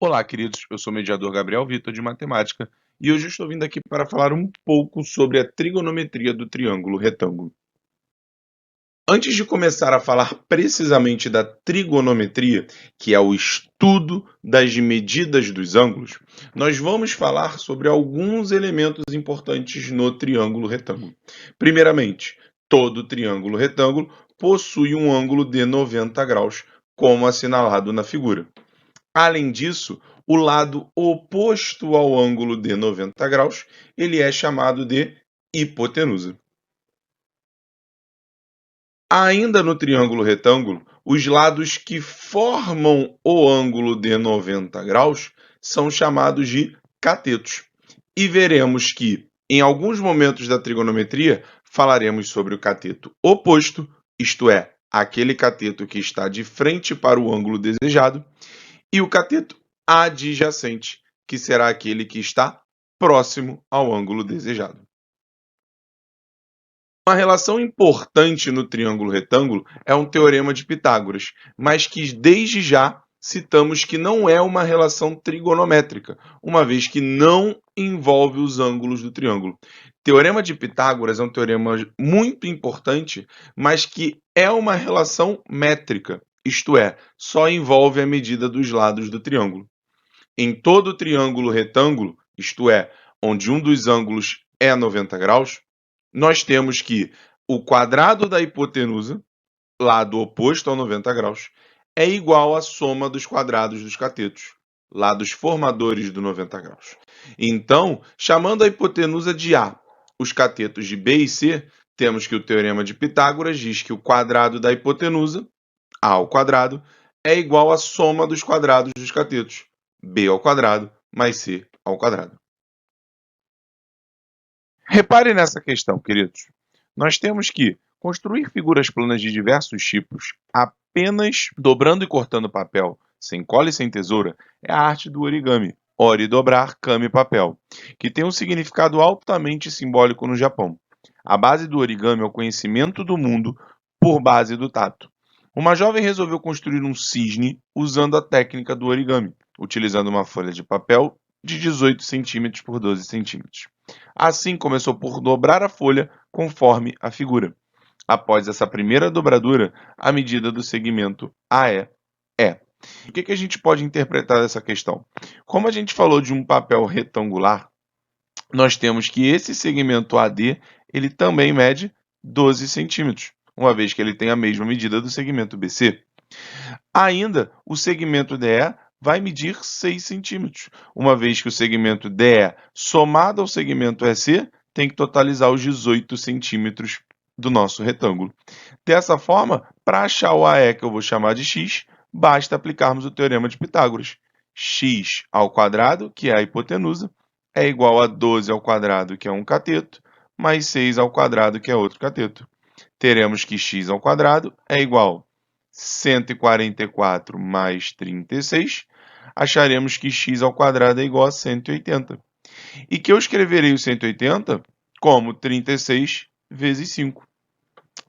Olá, queridos. Eu sou o mediador Gabriel Vitor de Matemática e hoje eu estou vindo aqui para falar um pouco sobre a trigonometria do triângulo retângulo. Antes de começar a falar precisamente da trigonometria, que é o estudo das medidas dos ângulos, nós vamos falar sobre alguns elementos importantes no triângulo retângulo. Primeiramente, todo triângulo retângulo possui um ângulo de 90 graus, como assinalado na figura. Além disso, o lado oposto ao ângulo de 90 graus, ele é chamado de hipotenusa. Ainda no triângulo retângulo, os lados que formam o ângulo de 90 graus são chamados de catetos. E veremos que, em alguns momentos da trigonometria, falaremos sobre o cateto oposto, isto é, aquele cateto que está de frente para o ângulo desejado, e o cateto adjacente, que será aquele que está próximo ao ângulo desejado. Uma relação importante no triângulo retângulo é um teorema de Pitágoras, mas que desde já citamos que não é uma relação trigonométrica, uma vez que não envolve os ângulos do triângulo. Teorema de Pitágoras é um teorema muito importante, mas que é uma relação métrica, isto é, só envolve a medida dos lados do triângulo. Em todo triângulo retângulo, isto é, onde um dos ângulos é 90 graus, nós temos que o quadrado da hipotenusa, lado oposto ao 90 graus, é igual à soma dos quadrados dos catetos, lados formadores do 90 graus. Então, chamando a hipotenusa de A, os catetos de B e C, temos que o teorema de Pitágoras diz que o quadrado da hipotenusa, A ao quadrado, é igual à soma dos quadrados dos catetos, B ao quadrado mais C ao quadrado. Repare nessa questão, queridos. Nós temos que construir figuras planas de diversos tipos apenas dobrando e cortando papel, sem cola e sem tesoura, é a arte do origami. Ori dobrar, kami papel, que tem um significado altamente simbólico no Japão. A base do origami é o conhecimento do mundo por base do tato. Uma jovem resolveu construir um cisne usando a técnica do origami, utilizando uma folha de papel de 18 centímetros por 12 centímetros. Assim, começou por dobrar a folha conforme a figura. Após essa primeira dobradura, a medida do segmento AE é. O que a gente pode interpretar dessa questão? Como a gente falou de um papel retangular, nós temos que esse segmento AD ele também mede 12 centímetros, uma vez que ele tem a mesma medida do segmento BC. Ainda, o segmento DE vai medir 6 centímetros, uma vez que o segmento DE somado ao segmento EC tem que totalizar os 18 centímetros do nosso retângulo. Dessa forma, para achar o AE, que eu vou chamar de x, basta aplicarmos o teorema de Pitágoras. X ao quadrado, que é a hipotenusa, é igual a 12 ao quadrado, que é um cateto, mais 6 ao quadrado, que é outro cateto. Teremos que x ao quadrado é igual a 144 mais 36, acharemos que x ao quadrado é igual a 180. E que eu escreverei o 180 como 36 vezes 5.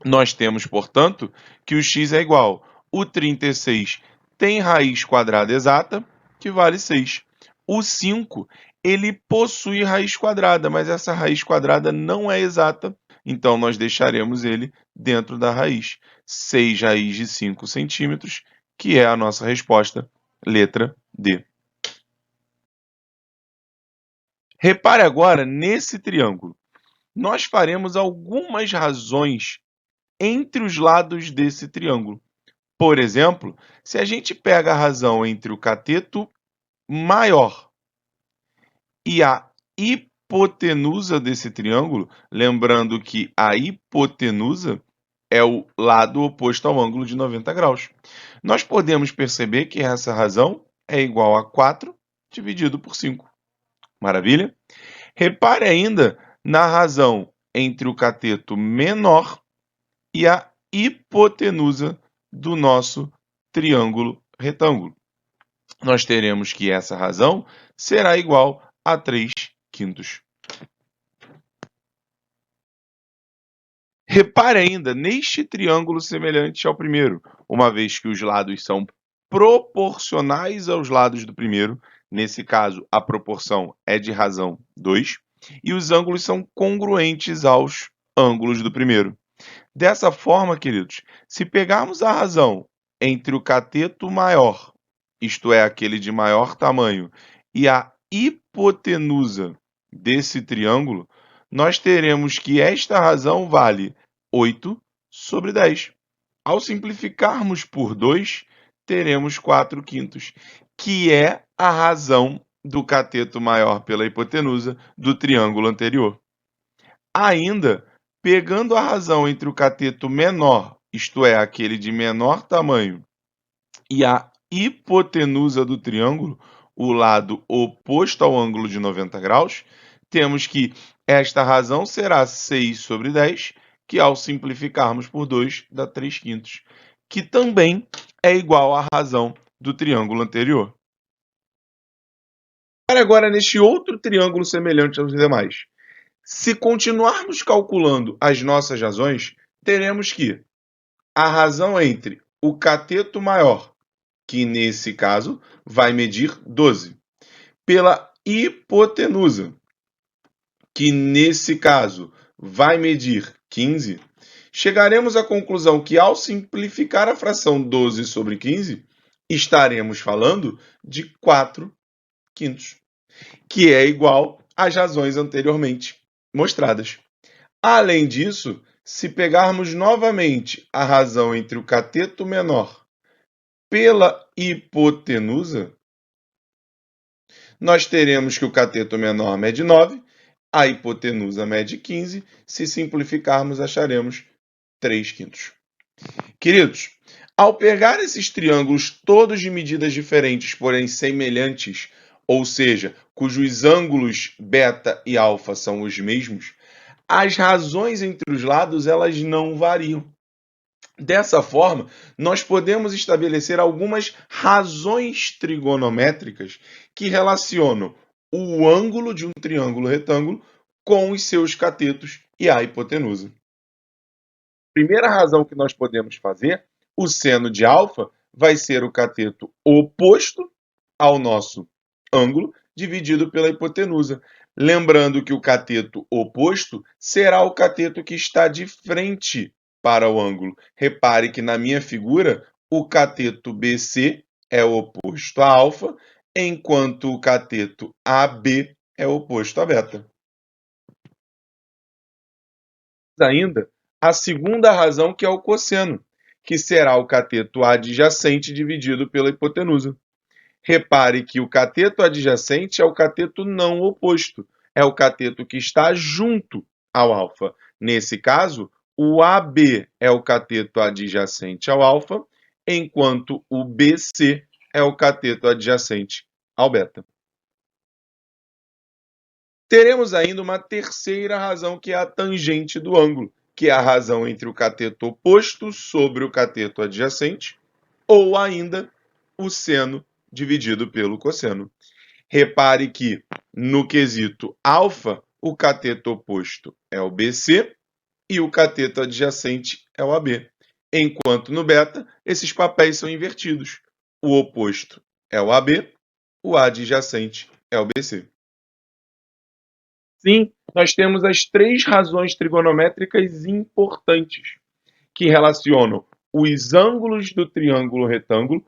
Nós temos, portanto, que o x é igual. O 36 tem raiz quadrada exata, que vale 6. O 5, ele possui raiz quadrada, mas essa raiz quadrada não é exata, então nós deixaremos ele dentro da raiz. 6 raiz de 5 centímetros, que é a nossa resposta, letra D. Repare agora nesse triângulo. Nós faremos algumas razões entre os lados desse triângulo. Por exemplo, se a gente pega a razão entre o cateto maior e a hipotenusa desse triângulo, lembrando que a hipotenusa é o lado oposto ao ângulo de 90 graus. Nós podemos perceber que essa razão é igual a 4 dividido por 5. Maravilha? Repare ainda na razão entre o cateto menor e a hipotenusa do nosso triângulo retângulo. Nós teremos que essa razão será igual a 3/5. Repare ainda neste triângulo semelhante ao primeiro, uma vez que os lados são proporcionais aos lados do primeiro, nesse caso a proporção é de razão 2, e os ângulos são congruentes aos ângulos do primeiro. Dessa forma, queridos, se pegarmos a razão entre o cateto maior, isto é, aquele de maior tamanho, e a hipotenusa desse triângulo, nós teremos que esta razão vale 8 sobre 10. Ao simplificarmos por 2, teremos 4 quintos, que é a razão do cateto maior pela hipotenusa do triângulo anterior. Ainda, pegando a razão entre o cateto menor, isto é, aquele de menor tamanho, e a hipotenusa do triângulo, o lado oposto ao ângulo de 90 graus, temos que esta razão será 6 sobre 10, que ao simplificarmos por 2 dá 3 quintos, que também é igual à razão do triângulo anterior. Agora, neste outro triângulo semelhante aos demais, se continuarmos calculando as nossas razões, teremos que a razão entre o cateto maior, que nesse caso vai medir 12, pela hipotenusa, que nesse caso vai medir 15, chegaremos à conclusão que ao simplificar a fração 12 sobre 15, estaremos falando de 4 quintos, que é igual às razões anteriormente mostradas. Além disso, se pegarmos novamente a razão entre o cateto menor pela hipotenusa, nós teremos que o cateto menor mede 9, a hipotenusa mede 15. Se simplificarmos, acharemos 3 quintos. Queridos, ao pegar esses triângulos todos de medidas diferentes, porém semelhantes, ou seja, cujos ângulos beta e alfa são os mesmos, as razões entre os lados elas não variam. Dessa forma, nós podemos estabelecer algumas razões trigonométricas que relacionam o ângulo de um triângulo retângulo com os seus catetos e a hipotenusa. Primeira razão que nós podemos fazer, o seno de alfa vai ser o cateto oposto ao nosso ângulo, dividido pela hipotenusa. Lembrando que o cateto oposto será o cateto que está de frente para o ângulo. Repare que na minha figura, o cateto BC é oposto a alfa, enquanto o cateto AB é oposto a beta. Ainda a segunda razão, que é o cosseno, que será o cateto adjacente dividido pela hipotenusa. Repare que o cateto adjacente é o cateto não oposto, é o cateto que está junto ao alfa. Nesse caso, o AB é o cateto adjacente ao alfa, enquanto o BC é o cateto adjacente ao beta. Teremos ainda uma terceira razão, que é a tangente do ângulo, que é a razão entre o cateto oposto sobre o cateto adjacente, ou ainda o seno dividido pelo cosseno. Repare que, no quesito alfa, o cateto oposto é o BC e o cateto adjacente é o AB. Enquanto no beta, esses papéis são invertidos. O oposto é o AB, o adjacente é o BC. Sim, nós temos as três razões trigonométricas importantes que relacionam os ângulos do triângulo retângulo,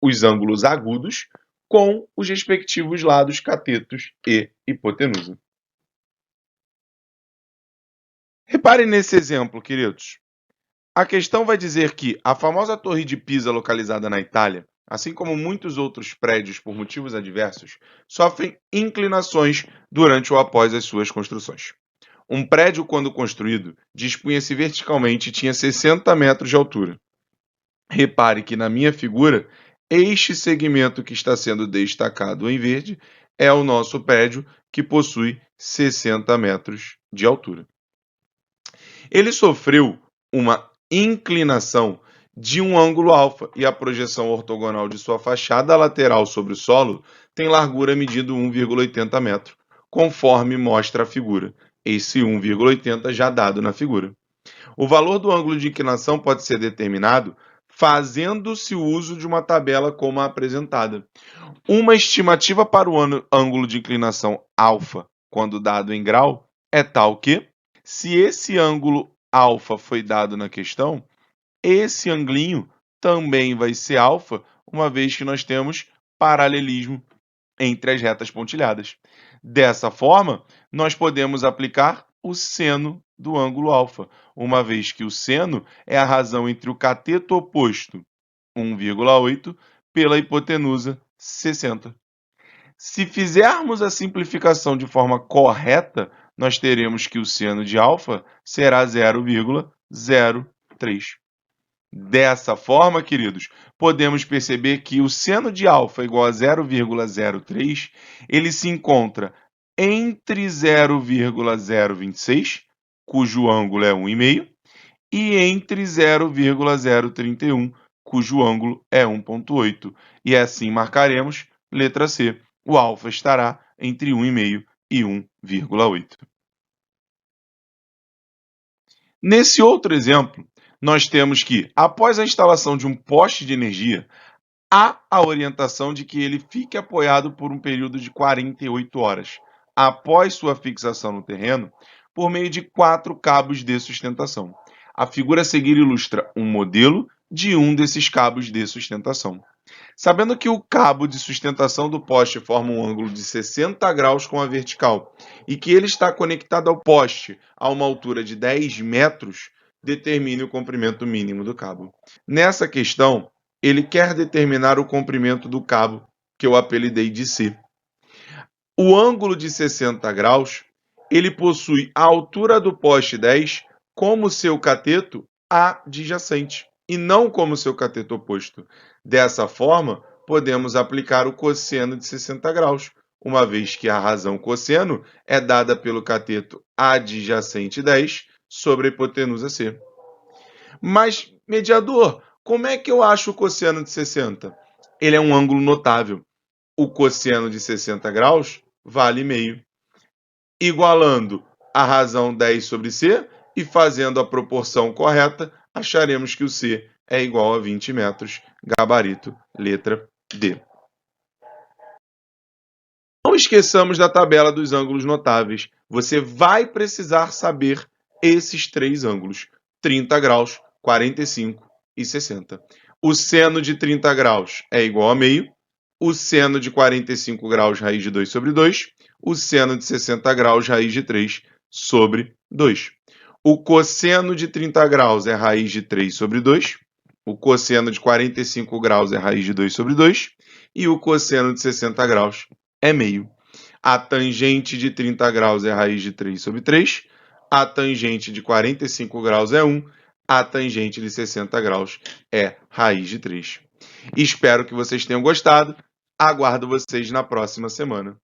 os ângulos agudos, com os respectivos lados catetos e hipotenusa. Reparem nesse exemplo, queridos. A questão vai dizer que a famosa Torre de Pisa, localizada na Itália, assim como muitos outros prédios por motivos adversos, sofrem inclinações durante ou após as suas construções. Um prédio, quando construído, dispunha-se verticalmente e tinha 60 metros de altura. Repare que na minha figura, este segmento que está sendo destacado em verde é o nosso prédio, que possui 60 metros de altura. Ele sofreu uma inclinação de um ângulo alfa e a projeção ortogonal de sua fachada lateral sobre o solo tem largura medindo 1,80 metro, conforme mostra a figura, esse 1,80 já dado na figura. O valor do ângulo de inclinação pode ser determinado fazendo-se uso de uma tabela como a apresentada. Uma estimativa para o ângulo de inclinação alfa, quando dado em grau, é tal que, se esse ângulo alfa foi dado na questão, esse anglinho também vai ser alfa, uma vez que nós temos paralelismo entre as retas pontilhadas. Dessa forma, nós podemos aplicar o seno do ângulo alfa, uma vez que o seno é a razão entre o cateto oposto, 1,8, pela hipotenusa, 60. Se fizermos a simplificação de forma correta, nós teremos que o seno de alfa será 0,03. Dessa forma, queridos, podemos perceber que o seno de alfa igual a 0,03, ele se encontra entre 0,026, cujo ângulo é 1,5, e entre 0,031, cujo ângulo é 1,8. E assim marcaremos, letra C, o alfa estará entre 1,5 e 1,8. Nesse outro exemplo, nós temos que, após a instalação de um poste de energia, há a orientação de que ele fique apoiado por um período de 48 horas, após sua fixação no terreno, por meio de 4 cabos de sustentação. A figura a seguir ilustra um modelo de um desses cabos de sustentação. Sabendo que o cabo de sustentação do poste forma um ângulo de 60 graus com a vertical e que ele está conectado ao poste a uma altura de 10 metros, determine o comprimento mínimo do cabo. Nessa questão, ele quer determinar o comprimento do cabo, que eu apelidei de C. O ângulo de 60 graus, ele possui a altura do poste 10 como seu cateto adjacente e não como seu cateto oposto. Dessa forma, podemos aplicar o cosseno de 60 graus, uma vez que a razão cosseno é dada pelo cateto adjacente 10 sobre a hipotenusa C. Mas, mediador, como é que eu acho o cosseno de 60? Ele é um ângulo notável. O cosseno de 60 graus vale meio. Igualando a razão 10 sobre C e fazendo a proporção correta, acharemos que o C é igual a 20 metros, gabarito, letra D. Não esqueçamos da tabela dos ângulos notáveis. Você vai precisar saber esses 3 ângulos, 30 graus, 45 e 60. O seno de 30 graus é igual a meio, o seno de 45 graus, raiz de 2 sobre 2, o seno de 60 graus, raiz de 3 sobre 2. O cosseno de 30 graus é raiz de 3 sobre 2, o cosseno de 45 graus é raiz de 2 sobre 2, e o cosseno de 60 graus é meio. A tangente de 30 graus é raiz de 3 sobre 3, a tangente de 45 graus é 1, a tangente de 60 graus é raiz de 3. Espero que vocês tenham gostado. Aguardo vocês na próxima semana.